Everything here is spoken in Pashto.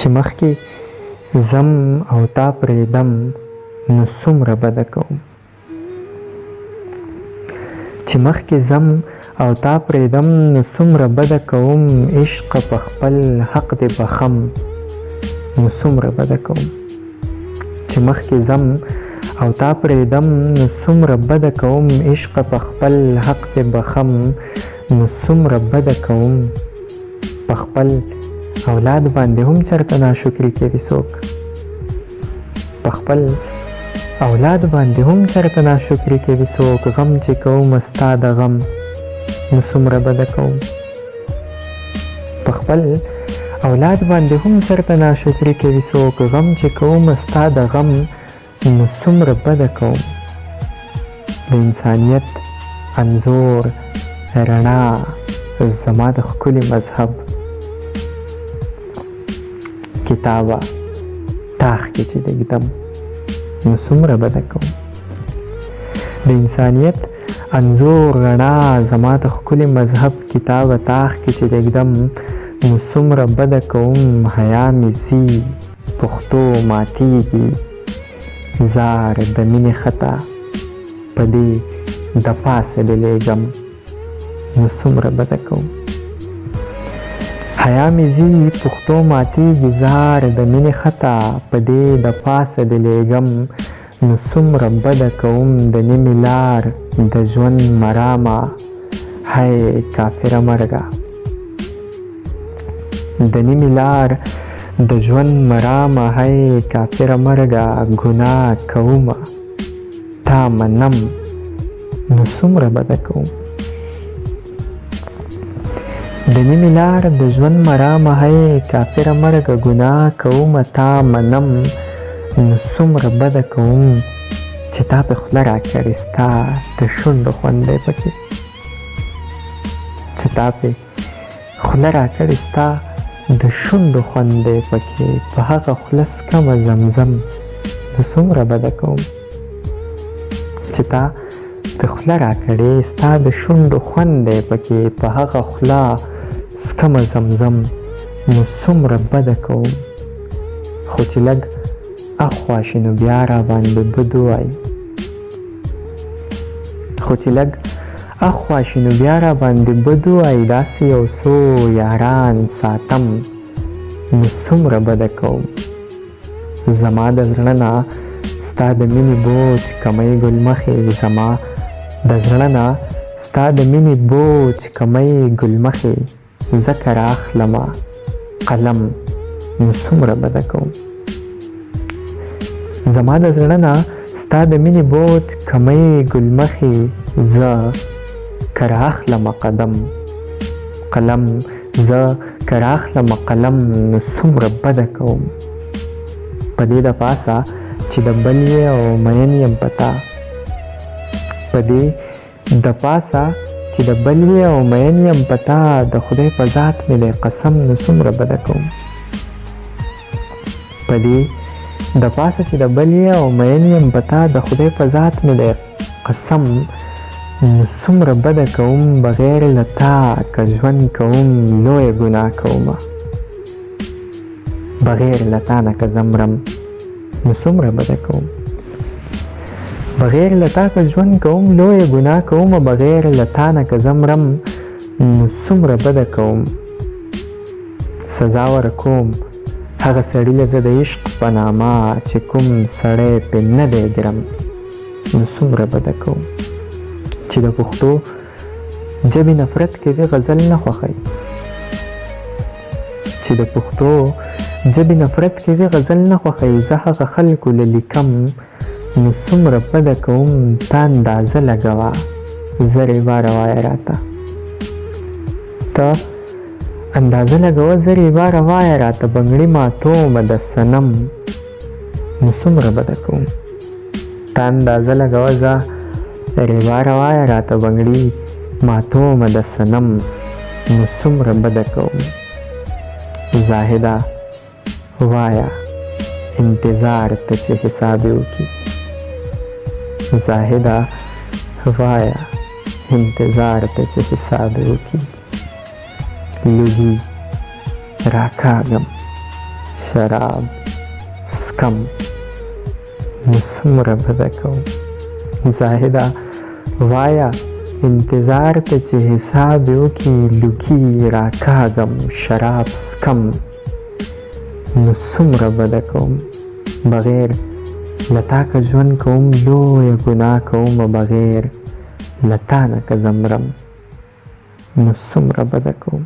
چې مخکې زم او تا پرېږدم نو څومره بده کوم. چې مخکې زم او تا پرېږدم نو څومره بده کوم. عشق په خپل حق دې بخم نو څومره بده کوم. چې مخکې زم او تا پرېږدم نو څومره بده کوم. عشق په خپل حق دې بخم نو څومره بده کوم. په خپل اولاد باندې هم چرته ناشکري کوي څوک. په خپل اولاد باندې هم چرته ناشکري کوي څوک. غم چې کوم ستا د غم نو څومره بده کوم. په خپل اولاد باندې هم چرته ناشکري کوي څوک. غم چې کوم ستا د غم نو څومره بده کوم. د انسانیت انځور رڼا زما د ښکلي مذهب کتابه تاخ کې چې دګدم نو څومره بده کوم. د انسانیت انځور رڼا زما د ښکلي مذهب کتابه تاخ کې چې دګدم نو څومره بده کوم. حیا مې ځي پښتو ماتیږي زار د مینې خطا په دې د پاسه دې لیږم نو څومره بده کوم. حیا مې ځي پښتو ماتیږي زار د مینې خطا په دې د پاسه دې لیږم نو څومره بده کوم. د نیمې لار د ژوند مرامه هی کافره مرګه. د نیمې لار د ژوند مرامه هی کافره مرګه. ګناه کومه تا منم نو څومره بده کوم. د نیمې لار د ژوند مرامه هی کافره مرګه. ګناه کومه تا منم نو څومره بده کوم. چې تا په خوله راکړې ستا د شونډو خوند دی پکې. چې تا په خوله راکړې ستا د شونډو خوند دی پکې. په هغه خوله څکمه زمزم نو څومره بده کوم. چې تا په خوله راکړې ستا د شونډو خوند دی پکې. په هغه خوله څکمه زمزم نو څومره بده کوم. خو چې لږ اخوا شي نو بیا را باندې بد وایي. خو چې لږ اخوا شي نو بیا را باندې بد وایي. داسې یو څو یاران ساتم نو څومره بده کوم. زما د زړه نه ستا د مینې بوج کمی ګلمخې. زما د زړه نه ستا د مینې بوج کمی ګلمخې. ځکه راخلمه قلم نو څومره بده کوم. زما د زړه نه ستا د مینې بوج کمی ګلمخې. زه که راخلمه قلم زه که راخلمه قلم نو څومره بده کوم. په دې د پاسه چې د بل یې او مین یم په تا. په دې د پاسه چې د بل یې او مین یم په تا. د خدای په ذات مې دی قسم نو څومره بده کوم. په دې د پاسه چې د بل یې او مین یم په تا. د خدای په ذات مې دی قسم نو څومره بده کوم. بغیر له تا که ژوند کوم لویه ګناه کومه. بغیر له تا نه که زه مرم نو څومره بده کوم. بغیر له تا که ژوند کوم لویه ګناه کومه. بغیر له تا نه که زه مرم نو څومره بده کوم. سزا ورکوم هغه سړي له زه د عشق په نامه چې کوم سړی پې نه دی ګرم نو څومره بده کوم. چې د پښتو ژبې نفرت کوي غزل نه خوښوي. چې د پښتو ژبې نفرت کوي غزل نه خوښوي. زه هغه خلکو له لیکم نو څومره بده کوم. تا اندازه لګوه زرې باره وایه راته. ته اندازه لګوه زرې باره وایه راته. بنګړي ماتومه د صنم نو څومره بده کوم. تا اندازه لګوه زه زرې باره وایه راته. بنګړي ماتومه د صنم نو څومره بده کوم. زاهده وایه انتظار ته چې حساب یې وکړي. زاهده وایه انتظار ته چې حساب یې وکړي. لږي راکاږم شراب سکم نو څومره بده کوم. زاهده وایا انتظار ته چې حساب یې وکړي لوکي راکاږم شراب سکم نو څومره بده کوم. بغیر له تا که ژوند کوم لویه ګناه کوم بغیر له تا نه که زه مرم نو څومره بده کوم.